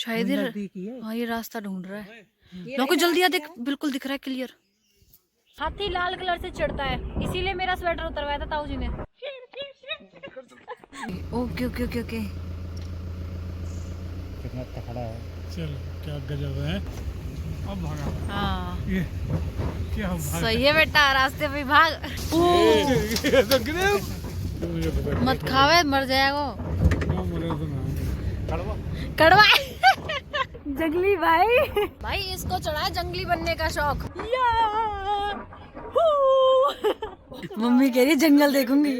शायद हाँ ये रास्ता ढूंढ रहा है। लोगों जल्दी आ, देख बिल्कुल दिख रहा है क्लियर। हाथी लाल कलर से चढ़ता है, इसीलिए मेरा स्वेटर उतरवाया था ताऊ जी ने। Okay okay okay okay. कितना तगड़ा है। चलो क्या गजब है। अब भागा। हाँ ये क्या भागा। सही है बेटा, रास्ते पे भाग। मत खावे, मर जाएगा। कड़वा जंगली भाई। भाई इसको चढ़ा है जंगली बनने का शौक। मम्मी कह रही जंगल देखूंगी।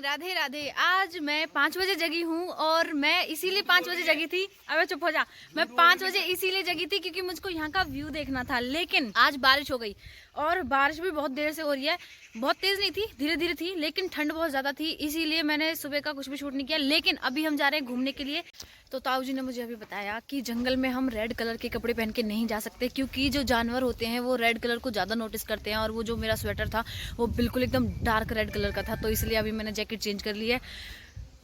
राधे राधे। आज मैं 5 बजे जगी हूँ और मैं इसीलिए 5 बजे जगी थी। अबे चुप हो जा। मैं 5 बजे इसीलिए जगी थी क्योंकि मुझको यहाँ का व्यू देखना था, लेकिन आज बारिश हो गई और बारिश भी बहुत देर से हो रही है। बहुत तेज नहीं थी, धीरे धीरे थी, लेकिन ठंड बहुत ज्यादा थी, इसीलिए मैंने सुबह का कुछ भी शूट नहीं किया। लेकिन अभी हम जा रहे हैं घूमने के लिए। तो ताऊ जी ने मुझे अभी बताया कि जंगल में हम रेड कलर के कपड़े पहन के नहीं जा सकते क्योंकि जो जानवर होते हैं वो रेड कलर को ज़्यादा नोटिस करते हैं, और वो जो मेरा स्वेटर था वो बिल्कुल एकदम डार्क रेड कलर का था, तो इसलिए अभी मैंने जैकेट चेंज कर ली है।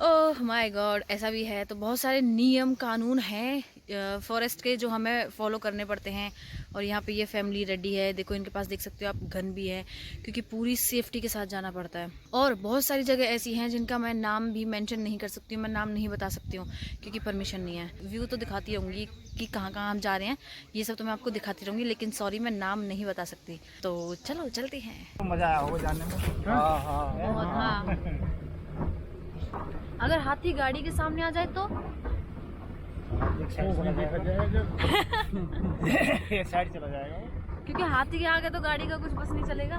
ओह माय गॉड, ऐसा भी है। तो बहुत सारे नियम कानून हैं फॉरेस्ट के जो हमें फॉलो करने पड़ते हैं। और यहाँ पे ये फैमिली रेडी है, देखो इनके पास देख सकते हो आप गन भी है, क्योंकि पूरी सेफ्टी के साथ जाना पड़ता है। और बहुत सारी जगह ऐसी हैं जिनका मैं नाम भी मेंशन नहीं कर सकती हूँ, मैं नाम नहीं बता सकती हूँ क्योंकि परमिशन नहीं है। व्यू तो दिखाती रहूँगी कि कहाँ कहाँ हम जा रहे हैं, ये सब तो मैं आपको दिखाती रहूँगी, लेकिन सॉरी मैं नाम नहीं बता सकती। तो चलो चलते हैं। मजा आया होगा जाने में। हाँ। अगर हाथी गाड़ी के सामने आ जाए तो एक साइड चला जाएगा, क्योंकि हाथी के आगे तो गाड़ी का कुछ बस नहीं चलेगा।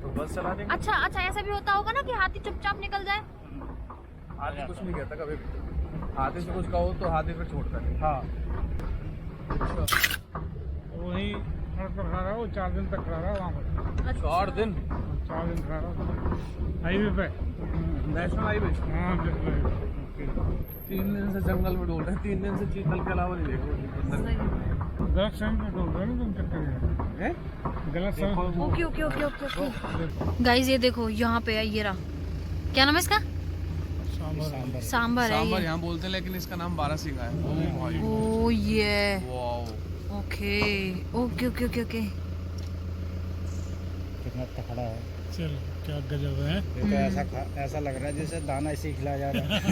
तो बस चला देंगे। अच्छा अच्छा, ऐसा भी होता होगा ना कि हाथी चुपचाप निकल जाए। हाथी कुछ नहीं कहता कभी भी। हाथी से कुछ कहो तो हाथी फिर छोड़ता है। हाँ वही सड़क पर खड़ा रहा, वो 4 दिन तक खड़ा रहा वहाँ पर। 4 दिन 4 दिन खड़ा रहा हाईवे पे, नेशनल हाईवे। हाँ 3 दिन से जंगल में डोल रहे हैं, 3 दिन से चीतल के अलावा नहीं देख रहे। गलत समय पे डोल रहे हो ना तुम, चक्कर में गलत समय। Okay okay okay okay okay. Guys ये देखो यहाँ पे है, ये रहा, क्या नाम है इसका? सांबर। सांबर है सांबर ये। यहाँ बोलते हैं, लेकिन इसका नाम बारहसिंगा है। ओह भाई, ओ ये wow. Okay okay okay okay okay. कितना तगड़ा है। चलो क्या गजब है। ये तो ऐसा लग रहा है जैसे दाना इसे ही खिलाया जा रहा है।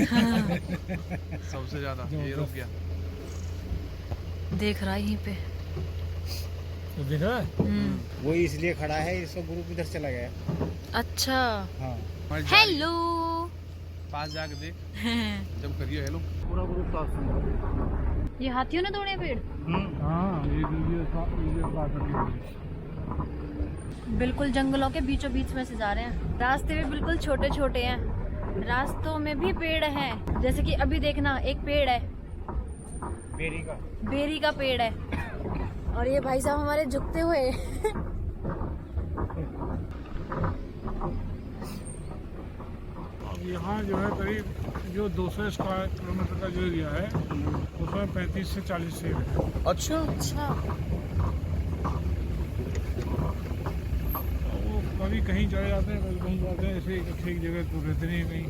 सबसे ज्यादा ये रुक गया, देख रहा है यहीं पे। तो दिख रहा है। वो इसलिए खड़ा है, इसका ग्रुप इधर चला गया। अच्छा हाँ हेलो। पास जाके देख जब करिए हेलो। पूरा ग्रुप पास। ये हाथियों ने तोड़े पेड़। हाँ ये बात है। बिल्कुल जंगलों के बीचों बीच में से जा रहे हैं। रास्ते भी बिल्कुल छोटे छोटे हैं, रास्तों में भी पेड़ हैं। जैसे कि अभी देखना, एक पेड़ है बेरी का पेड़ है, और ये भाई साहब हमारे झुकते हुए। अब यहाँ जो है करीब जो 200 स्क्वायर किलोमीटर का जो एरिया है उसमें 35 से 40 शेर है। अच्छा अच्छा वो कभी कहीं चले जाते हैं, कभी कहीं जाते हैं, ऐसे एक जगह तो रहते नहीं कहीं।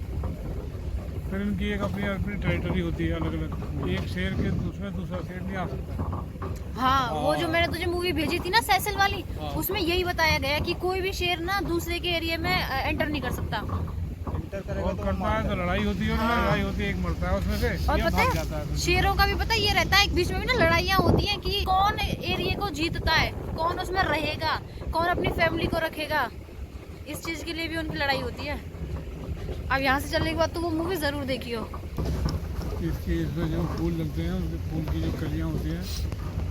फिर इनकी एक अपनी टेरिटरी होती है अलग अलग। एक शेर के उसमें दूसरा शेर नहीं आ सकता। हाँ, वो जो मैंने तुझे मूवी भेजी थी ना सैसल वाली, उसमें यही बताया गया कि कोई भी शेर ना दूसरे के एरिया में एंटर नहीं कर सकता। और करता है तो लड़ाई होती है, और लड़ाई होती है, एक मरता है उसमें से, और या पता भाग जाता है है। शेरों का भी पता ये रहता है, एक बीच में भी ना लड़ाइयाँ होती हैं कि कौन एरिया को जीतता है, कौन उसमें रहेगा, कौन अपनी फैमिली को रखेगा। इस चीज के लिए भी उनकी लड़ाई होती है। अब यहाँ से चलने के बाद तो वो मूवी जरूर देखियो। इसमें जो फूल लगते हैं, उनके फूल की जो कलियाँ होती हैं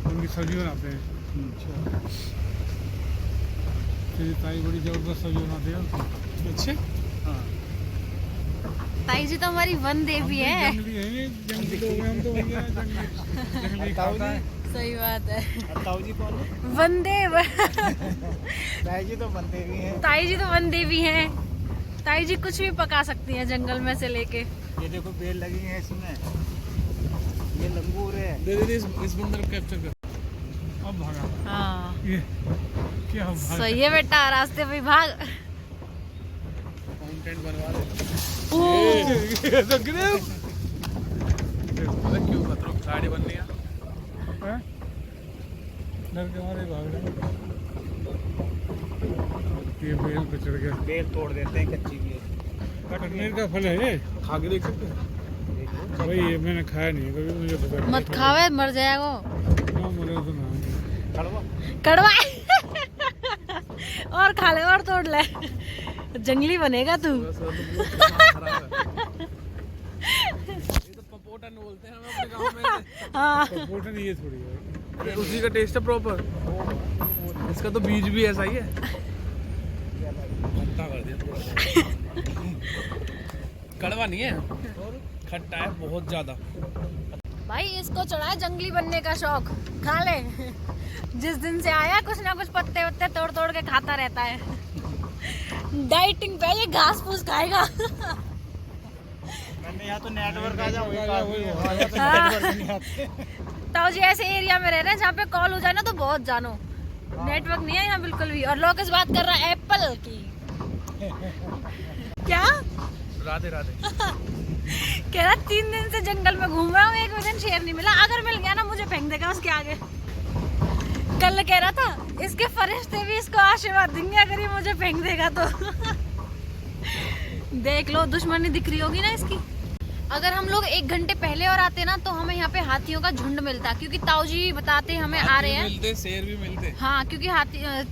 उनकी सब्जी बनाते हैं। अच्छा, ताई बड़ी जबरदस्त सब्जी बनाते हैं। अच्छे। हाँ, ताई जी तो हमारी वन देवी है। जंगली है, जंगली लोग हैं हम तो भैया, जंगली खाता है। सही बात है। ताऊ जी कौन है? वनदेव। ताई जी तो बनते भी हैं। ताई जी तो वन देवी हैं। ताई जी कुछ भी पका सकती हैं जंगल में से लेके। ये देखो बेल लगी है इसमें, ये लंगूर है। दे इस बंदर को कैप्चर कर। अब भागा। हाँ ये क्या भाई सही है बेटा, रास्ते पे भाग। फाउंटेन बनवा दे। ये तो ग्रेव अबे क्यों खतरों की गाड़ी बन रही है? हैं? डर के मारे भाग रहे हैं। ये बेल पे चढ़ गया। बेल तोड़ देते हैं कच्ची बेल। कटनेर का फल है ये। खा के देख सकते हैं? भाई ये मैंने खाया नहीं है कभी, मुझे पता नहीं। मत खावे, मर जाएगा। हाँ, मरे तो ना। कड़वा कड़वा और खा ले और तोड़ ले, जंगली बनेगा तू। ये तो पपोटन बोलते हैं हम अपने गांव में। हाँ सपोर्ट नहीं, ये थोड़ी है। अरे उसी का टेस्ट है प्रॉपर। इसका तो बीज भी ऐसा ही है। खट्टा कर दिया थोड़ा सा। कड़वा नहीं है, खट्टा है बहुत ज्यादा। भाई, इसको चढ़ा है जंगली बनने का शौक, खा ले। जिस दिन से आया कुछ ना कुछ पत्ते वत्ते तोड़ तोड़ के खाता रहता है। डाइटिंग पे ये घास फूस खाएगा। मैंने यहाँ तो नेटवर्क आ जाओ ताऊ जी ऐसे एरिया में रह रहे हैं जहाँ पे कॉल हो जाए ना तो बहुत जानो, नेटवर्क नहीं है यहाँ बिल्कुल भी। और लोकेश बात कर रहा है एप्पल की। क्या राधे राधे। कह रहा 3 दिन से जंगल में घूम रहा हूँ, एक भी दिन शेर नहीं मिला। अगर मिल गया ना मुझे फेंक देगा उसके आगे। कल कह रहा था इसके फरिश्ते भी इसको आशीर्वाद देंगे अगर ये मुझे फेंक देगा तो। देख लो, दुश्मनी दिख रही होगी ना इसकी। अगर हम लोग 1 घंटे पहले और आते ना तो हमें यहाँ पे हाथियों का झुंड मिलता, क्योंकि ताऊ जी बताते हमें आ रहे हैं। मिलते, शेर भी मिलते। हाँ, क्योंकि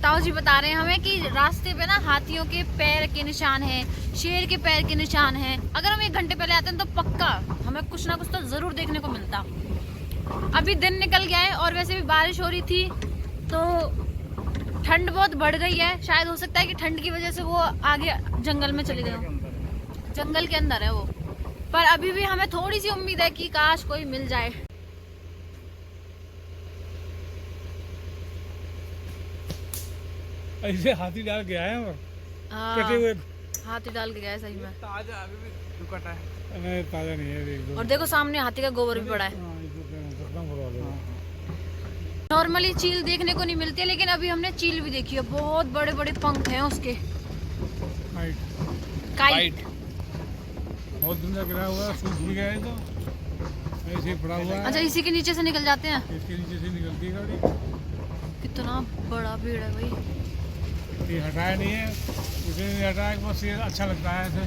ताऊ जी बता रहे हैं हमें कि रास्ते पे ना हाथियों के पैर के निशान हैं, शेर के पैर के निशान हैं। अगर हम 1 घंटे पहले आते हैं तो पक्का हमें कुछ ना कुछ तो जरूर देखने को मिलता। अभी दिन निकल गया है और वैसे भी बारिश हो रही थी तो ठंड बहुत बढ़ गई है। शायद हो सकता है कि ठंड की वजह से वो आगे जंगल में चले गए हो, जंगल के अंदर है वो। पर अभी भी हमें थोड़ी सी उम्मीद है कि काश कोई मिल जाए। ऐसे हाथी डाल के आए हैं और कटे हाँ, हुए। हाथी डाल के गया है सही में। ताजा अभी भी दुकटा है। नहीं, ताजा नहीं है, देख दो। और देखो सामने हाथी का गोबर भी पड़ा है। हाँ, इसको खत्म करवा दो। नॉर्मली चील देखने को नहीं मिलती है, लेकिन अभी हमने चील भी देखी है। बहुत बड़े बड़े पंख हैं उसके। Height kite. बहुत दिन तक गिरा हुआ है, सूख भी गया है तो ऐसे ही पड़ा हुआ है। अच्छा, इसी के नीचे से निकल जाते हैं। इसके नीचे से निकलती है गाड़ी। कितना बड़ा भीड़ है भाई। ये हटाया नहीं है, इसे नहीं हटाया, बस ये अच्छा लगता है ऐसे।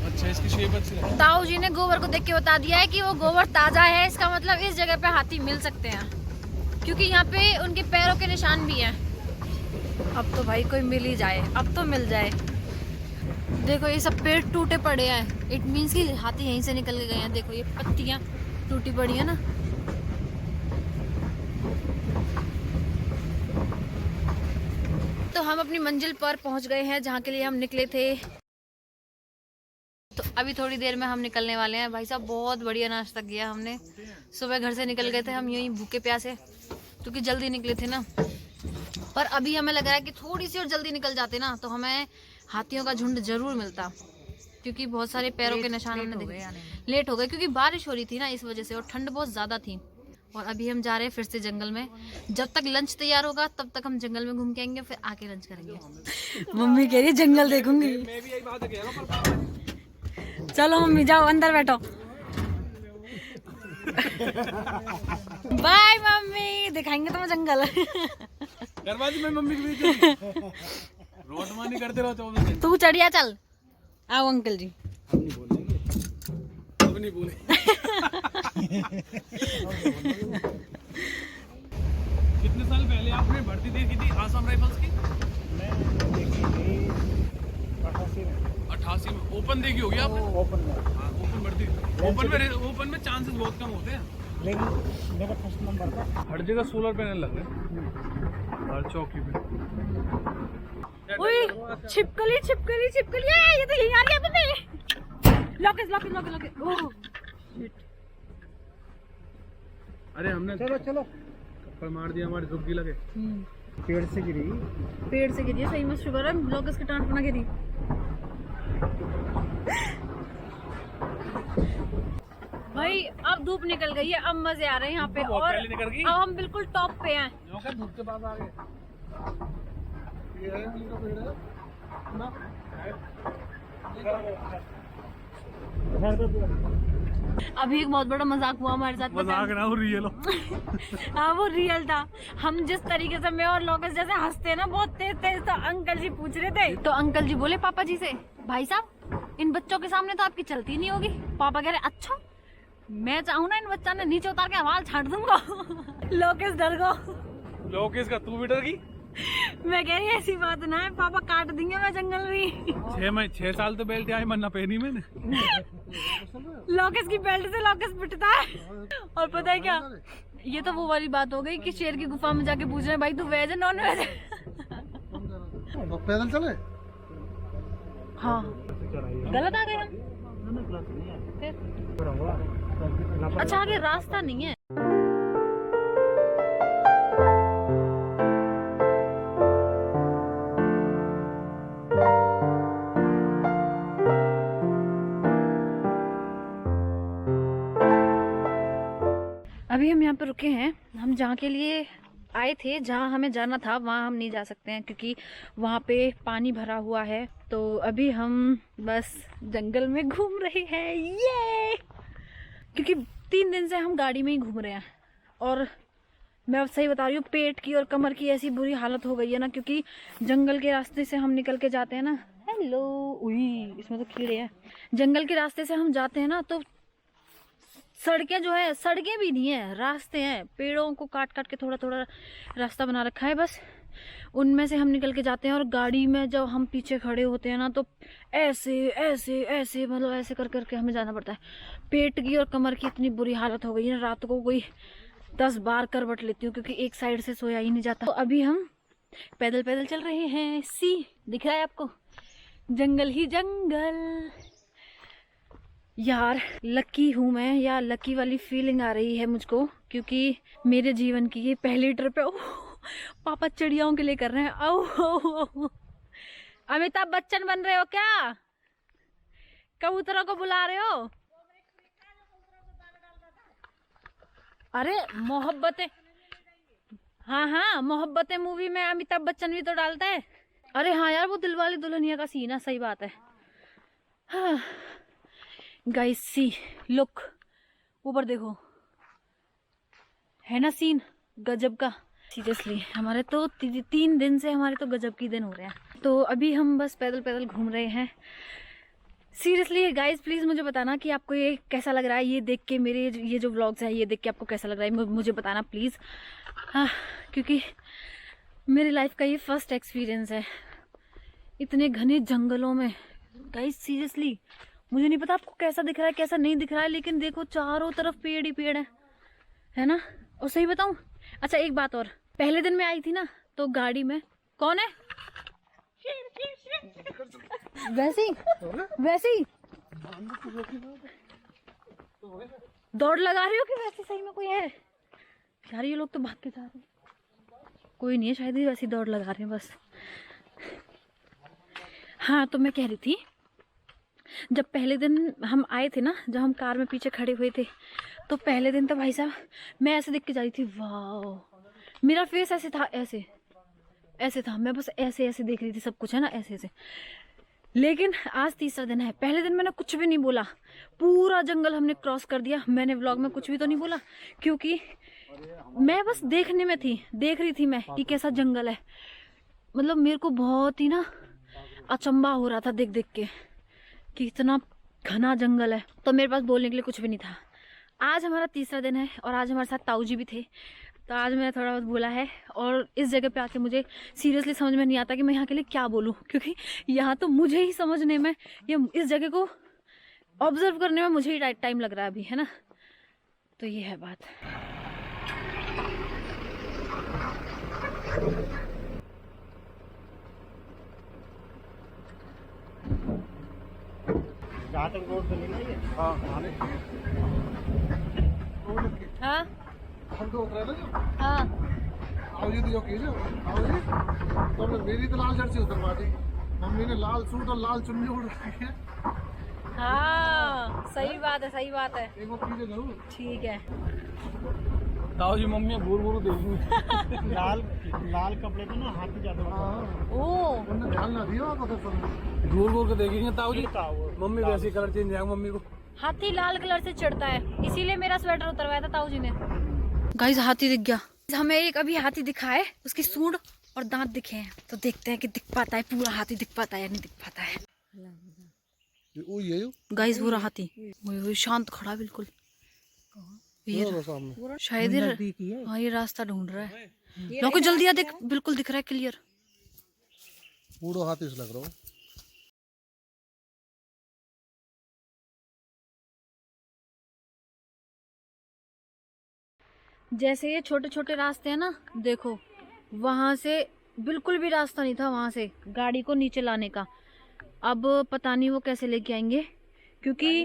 अच्छा, इसकी शेप अच्छी है। ताऊ जी ने गोबर को देख के बता दिया है कि वो गोबर ताजा है। इसका मतलब इस जगह पे हाथी मिल सकते हैं, क्योंकि यहाँ पे उनके पैरों के निशान भी हैं। अब तो भाई कोई मिल ही जाए, अब तो मिल जाए। देखो ये सब पेड़ टूटे पड़े हैं, इट मीन्स कि हाथी यहीं से निकल के गए हैं। देखो ये पत्तियां टूटी पड़ी है ना। तो हम अपनी मंजिल पर पहुंच गए हैं जहाँ के लिए हम निकले थे। तो अभी थोड़ी देर में हम निकलने वाले हैं। भाई साहब बहुत बढ़िया नाश्ता किया हमने। सुबह घर से निकल गए थे हम यूं ही भूखे प्यासे, क्योंकि जल्दी निकले थे ना। पर अभी हमें लग रहा है कि थोड़ी सी और जल्दी निकल जाते ना तो हमें हाथियों का झुंड जरूर मिलता, क्योंकि बहुत सारे पैरों के निशान हमने देखे। लेट हो गए क्योंकि बारिश हो रही थी ना इस वजह से, और ठंड बहुत ज़्यादा थी। और अभी हम जा रहे हैं फिर से जंगल में। जब तक लंच तैयार होगा तब तक हम जंगल में घूम के आएंगे, फिर आके लंच करेंगे। मम्मी कह रही है जंगल देखूंगी। मैं भी यही बात कह रहा हूं, चलो मम्मी जाओ अंदर बैठो। बाय मम्मी, दिखाएंगे तुम्हें जंगल। दरवाजे में मम्मी की बीच रोटमानी करते रहो 24 दिन। तू चढ़िया चल। आओ अंकल जी। अब नहीं बोले। कितने साल पहले आपने भर्ती देखी थी आसाम राइफल्स की? 88 में ओपन देखी होगी आपने? ओपन में। हाँ, ओपन भर्ती। ओपन में चांसेस बहुत कम होते हैं, लेकिन मेरा फर्स्ट नंबर था। हर जगह सोलर पैनल लग रहे हैं, हर चौकी पे। ओए छिपकली छिपकली छिपकली, ये तो यहीं आ रही है mummy. Locket locket locket locket. Oh shit. अरे हमने चलो चलो, थप्पड़ मार दिया, हमारी झुग्गी लगे। पेड़ से गिरी। पेड़ से गिरी है, सही में शुगर है। लॉकेट की टांट बना गिरी। भाई अब धूप निकल गई है, अब मजे आ रहे हैं यहाँ पे। बहुत और पहले निकल गई। अब हम बिल्कुल टॉप पे हैं। धूप के पास आ गए। अभी एक बहुत बड़ा मजाक हुआ हमारे साथ, मजाक ना हो रियल हो। हाँ वो रियल था। हम जिस तरीके से मैं और लोकेश जैसे हंसते हैं ना बहुत तेज तेज, तो अंकल जी पूछ रहे थे, तो अंकल जी बोले पापा जी से, भाई साहब इन बच्चों के सामने तो आपकी चलती नहीं होगी। पापा कह रहे अच्छा, मैं चाहूँ ना इन बच्चा ने नीचे उतार के बाल छाट दूंगा। लोकेश डर गो। लोकेश का तू भी डर गई? मैं कह रही ऐसी बात ना है, पापा काट देंगे मैं जंगल में। 6 साल तो बेल्ट आई मन्ना पहनी मैंने। लोकेश की बेल्ट से लोकेश पिटता है। और पता है क्या, ये तो वो वाली बात हो गई कि शेर की गुफा में जाके पूछ रहे हैं भाई तू वेज है नॉन वेज है। पैदल चले? हाँ गलत आ गए हम फिर। अच्छा आगे रास्ता नहीं है। अभी हम यहाँ पे रुके हैं। हम जहाँ के लिए आए थे, जहाँ हमें जाना था वहाँ हम नहीं जा सकते हैं क्योंकि वहाँ पे पानी भरा हुआ है। तो अभी हम बस जंगल में घूम रहे हैं ये, क्योंकि 3 दिन से हम गाड़ी में ही घूम रहे हैं। और मैं अब सही बता रही हूँ, पेट की और कमर की ऐसी बुरी हालत हो गई है ना, क्योंकि जंगल के रास्ते से हम निकल के जाते हैं ना। हेलो, उई इसमें तो कीड़े हैं। जंगल के रास्ते से हम जाते हैं ना, तो सड़कें जो है, सड़कें भी नहीं है, रास्ते हैं। पेड़ों को काट काट के थोड़ा थोड़ा रास्ता बना रखा है बस, उनमें से हम निकल के जाते हैं। और गाड़ी में जब हम पीछे खड़े होते हैं ना, तो ऐसे ऐसे ऐसे मतलब ऐसे कर करके हमें जाना पड़ता है। पेट की और कमर की इतनी बुरी हालत हो गई है, रात को कोई 10 बार करवट लेती हूँ क्योंकि एक साइड से सोया ही नहीं जाता। तो अभी हम पैदल पैदल चल रहे हैं। सी दिख रहा है आपको, जंगल ही जंगल। यार लकी हूँ मैं, या लकी वाली फीलिंग आ रही है मुझको, क्योंकि मेरे जीवन की ये पहली ट्रिप है। पापा चिड़ियाओं के लिए कर रहे हैं। आओ अमिताभ बच्चन बन रहे हो क्या? कबूतरों को बुला रहे हो? अरे मोहब्बतें, हाँ हाँ मोहब्बतें मूवी में अमिताभ बच्चन भी तो डालता है। अरे हाँ यार, वो दिलवाले दुल्हनिया का सीन है, सही बात है। हाँ गाइस सी लुक, ऊपर देखो, है ना सीन गजब का। सीरियसली हमारे तो 3 दिन से हमारे तो गजब की दिन हो रहे हैं। तो अभी हम बस पैदल पैदल घूम रहे हैं। सीरियसली गाइस प्लीज़ मुझे बताना कि आपको ये कैसा लग रहा है, ये देख के, मेरे ये जो व्लॉग्स हैं ये देख के आपको कैसा लग रहा है, मुझे बताना प्लीज़। हाँ क्योंकि मेरी लाइफ का ये फर्स्ट एक्सपीरियंस है इतने घने जंगलों में। गाइस सीरियसली मुझे नहीं पता आपको कैसा दिख रहा है कैसा नहीं दिख रहा है, लेकिन देखो चारों तरफ पेड़ ही पेड़ है ना। और सही बताऊं, अच्छा एक बात और, पहले दिन मैं आई थी ना तो गाड़ी में कौन है, वैसी दौड़ लगा रही हो कि वैसे सही में कोई है? यार ये लोग तो भाग के जा रहे हैं, कोई नहीं है शायद, ही वैसी दौड़ लगा रहे हैं बस। हाँ तो मैं कह रही थी, जब पहले दिन हम आए थे ना, जब हम कार में पीछे खड़े हुए थे, तो पहले दिन तो भाई साहब मैं ऐसे देख के जा रही थी, वाह मेरा फेस ऐसे था, ऐसे था, मैं बस ऐसे ऐसे देख रही थी सब कुछ, है ना, ऐसे ऐसे। लेकिन आज तीसरा दिन है। पहले दिन मैंने कुछ भी नहीं बोला, पूरा जंगल हमने क्रॉस कर दिया। मैंने व्लॉग में कुछ भी तो नहीं बोला क्योंकि मैं बस देखने में थी, देख रही थी मैं कि कैसा जंगल है। मतलब मेरे को बहुत ही ना अचंभा हो रहा था देख देख के कि इतना घना जंगल है, तो मेरे पास बोलने के लिए कुछ भी नहीं था। आज हमारा तीसरा दिन है और आज हमारे साथ ताऊ जी भी थे, तो आज मैंने थोड़ा बहुत बोला है। और इस जगह पे आके मुझे सीरियसली समझ में नहीं आता कि मैं यहाँ के लिए क्या बोलूँ, क्योंकि यहाँ तो मुझे ही समझने में, या इस जगह को ऑब्जर्व करने में मुझे ही टाइम लग रहा है अभी, है ना। तो ये है बात। जहाँ तक रोड चली ना ये, हाँ हाँ हम तो उतरे ना जो हाँ आओ जी जो की जो आओ जी, तो मेरी तो लाल जर्सी उतरवा दी मम्मी ने, लाल सूट और लाल चुन्नी उड़ रखी है। हाँ सही बात है, सही बात है, एक वो कीजिए जरूर। ठीक है। ताऊ जी मम्मी घूर घूर देखी लाल लाल कपड़े तो ना हाथी ज्यादा ओ उन्हें ध्यान ना दिया तो फिर घूर घूर के देखेंगे ताऊ जी मम्मी वैसे कलर चेंज जाएगा मम्मी को। हाथी लाल कलर से चढ़ता है, इसीलिए मेरा स्वेटर उतरवाया था ताऊ जी ने। गाइस हाथी दिख गया हमें, एक अभी हाथी दिखा है, उसकी सूंड और दांत दिखे हैं, तो देखते हैं कि दिख पाता है पूरा हाथी दिख पाता है या नहीं दिख पाता है। गाइस पूरा हाथी वो शांत खड़ा बिल्कुल, शायद हाँ ये रास्ता ढूंढ रहा है। लोगों जल्दी आ, देख बिल्कुल दिख रहा है क्लियर। पूरा हाथी से लग रहा हो। जैसे ये छोटे छोटे रास्ते हैं ना, देखो वहां से बिल्कुल भी रास्ता नहीं था वहां से गाड़ी को नीचे लाने का। अब पता नहीं वो कैसे लेके आएंगे, क्योंकि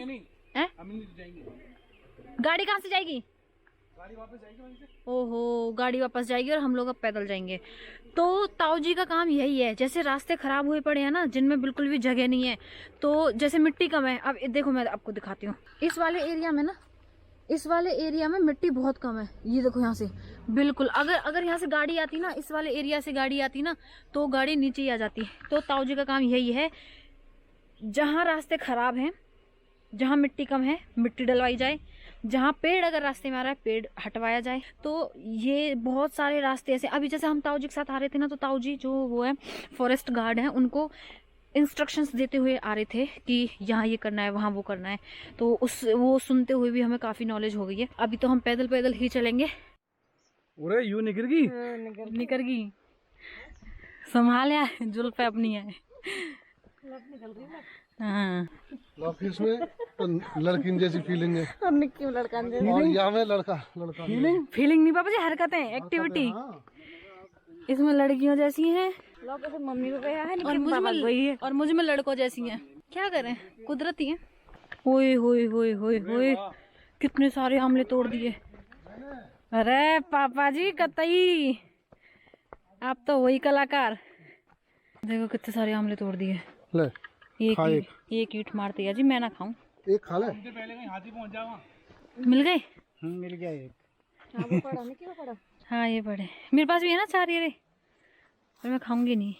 गाड़ी कहाँ से जाएगी? गाड़ी वापस जाएगी वहीं से। ओहो गाड़ी वापस जाएगी और हम लोग अब पैदल जाएंगे। तो ताऊ जी का काम यही है, जैसे रास्ते खराब हुए पड़े हैं ना जिनमें बिल्कुल भी जगह नहीं है, तो जैसे मिट्टी कम है। अब देखो मैं आपको दिखाती हूँ, इस वाले एरिया में ना, इस वाले एरिया में मिट्टी बहुत कम है। ये देखो यहाँ से बिल्कुल, अगर यहाँ से गाड़ी आती ना, इस वाले एरिया से गाड़ी आती ना, तो गाड़ी नीचे ही आ जाती। तो ताऊ जी का काम यही है, जहाँ रास्ते खराब हैं, जहाँ मिट्टी कम है मिट्टी डलवाई जाए, जहाँ पेड़ अगर रास्ते में आ रहा है पेड़ हटवाया जाए। तो ये बहुत सारे रास्ते ऐसे, अभी जैसे हम ताऊ जी के साथ आ रहे थे ना, तो ताऊ जी जो वो है फॉरेस्ट गार्ड हैं, उनको इंस्ट्रक्शंस देते हुए आ रहे थे कि यहाँ ये करना है वहाँ वो करना है। तो वो सुनते हुए भी हमें काफ़ी नॉलेज हो गई है। अभी तो हम पैदल पैदल ही चलेंगे। अरे यू निकल गई निकल गई, संभाल यार, जुल्फ अपनी है। हाँ ऑफिस में तो लड़की जैसी फीलिंग है और यहाँ में लड़का फीलिंग नहीं पापा जी, हरकतें, एक्टिविटी इसमें लड़कियों जैसी हैं मम्मी को गया है और मुझ में लड़कों जैसी हैं। क्या करें, कुदरती है। ओए होए होए होए होए, कितने सारे आमले तोड़ दिए। अरे पापा जी कतई, आप तो वही कलाकार। देखो कितने सारे आमले तोड़ दिए। ले एक ईंट मारती है जी, मैं ना खाऊं। एक खा ले। हाथी पहुंच जाओ। मिल गए? मिल गया एक। हाँ ये बड़े मेरे पास भी है ना 4 ये, पर मैं खाऊंगी नहीं,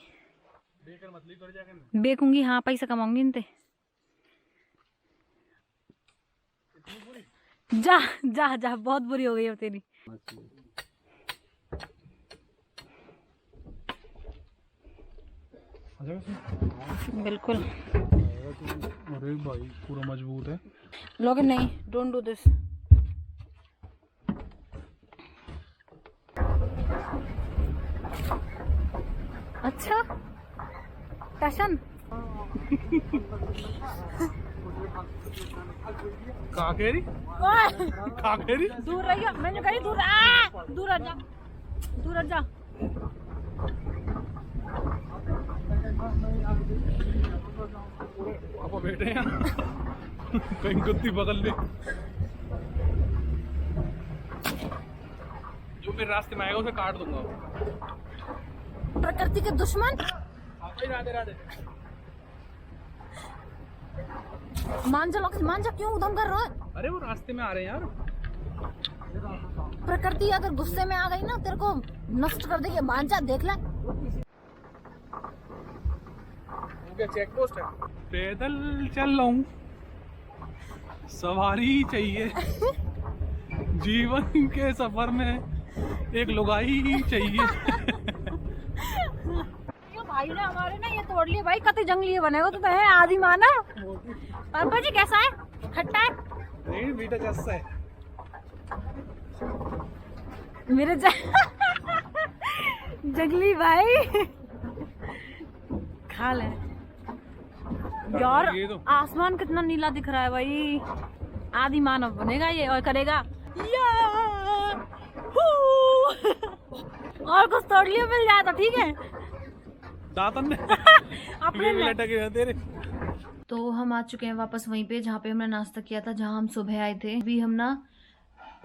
बेकूंगी। हाँ पैसा कमाऊंगी इनते। जा जा जा, बहुत बुरी हो गई है तेरी। बिल्कुल। अरे भाई पूरा मजबूत है। लोग नहीं, डोंट डू दिस। अच्छा टशन काकेरी काकेरी दूर रहिए, मैंने कही दूर दूर हट जा, दूर हट जा। पापा बैठे हैं कहीं गुत्ती पकड़ ले। जो मेरे रास्ते में आएगा उसे काट दूंगा। प्रकृति के दुश्मन। राधे राधे। मान जा लोग, मान जा, क्यों उधम कर रहा है? अरे वो रास्ते में आ रहे हैं यार। प्रकृति अगर गुस्से में आ गई ना, तेरे को नष्ट कर देगी। मान जा, देख ले। क्या चेक पोस्ट है? पैदल चल रहा हूँ, सवारी चाहिए जीवन के सफर में एक लुगाई चाहिए। भाई ने हमारे ना ये तोड़ लिए भाई, कतई जंगली बनेगा तो है आदि माना। पापा जी कैसा है? खट्टा है? नहीं बेटा जैसा है मेरे जंगली भाई खा ले यार। तो। आसमान कितना नीला दिख रहा है भाई, आदि मानव बनेगा ये और करेगा और कुछ तोड़ लियो मिल जाए तो ठीक है। दातन ने अपने लटके रहते रे। तो हम आ चुके हैं वापस वहीं पे जहाँ पे हमने नाश्ता किया था, जहाँ हम सुबह आए थे। अभी हम ना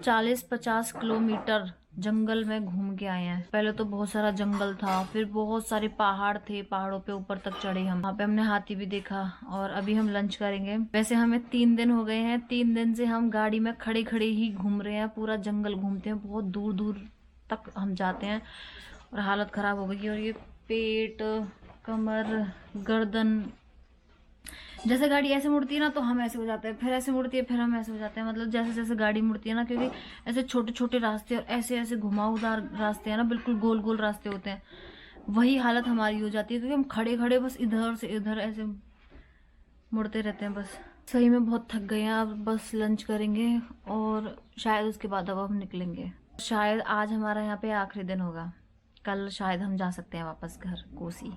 40-50 किलोमीटर जंगल में घूम के आए हैं। पहले तो बहुत सारा जंगल था, फिर बहुत सारे पहाड़ थे, पहाड़ों पे ऊपर तक चढ़े हम। वहाँ पे हमने हाथी भी देखा और अभी हम लंच करेंगे। वैसे हमें 3 दिन हो गए हैं, 3 दिन से हम गाड़ी में खड़े खड़े ही घूम रहे हैं, पूरा जंगल घूमते हैं, बहुत दूर दूर तक हम जाते हैं और हालत ख़राब हो गई। और ये पेट, कमर, गर्दन, जैसे गाड़ी ऐसे मुड़ती है ना तो हम ऐसे हो जाते हैं, फिर ऐसे मुड़ती है फिर हम ऐसे हो जाते हैं। मतलब जैसे जैसे गाड़ी मुड़ती है ना, क्योंकि ऐसे छोटे छोटे रास्ते और ऐसे ऐसे घुमावदार रास्ते हैं ना, बिल्कुल गोल गोल रास्ते होते हैं, वही हालत हमारी हो जाती है। क्योंकि हम खड़े खड़े बस इधर से इधर ऐसे मुड़ते रहते हैं। बस सही में बहुत थक गए हैं। अब बस लंच करेंगे और शायद उसके बाद अब हम निकलेंगे। शायद आज हमारा यहाँ पे आखिरी दिन होगा, कल शायद हम जा सकते हैं वापस घर कोसी।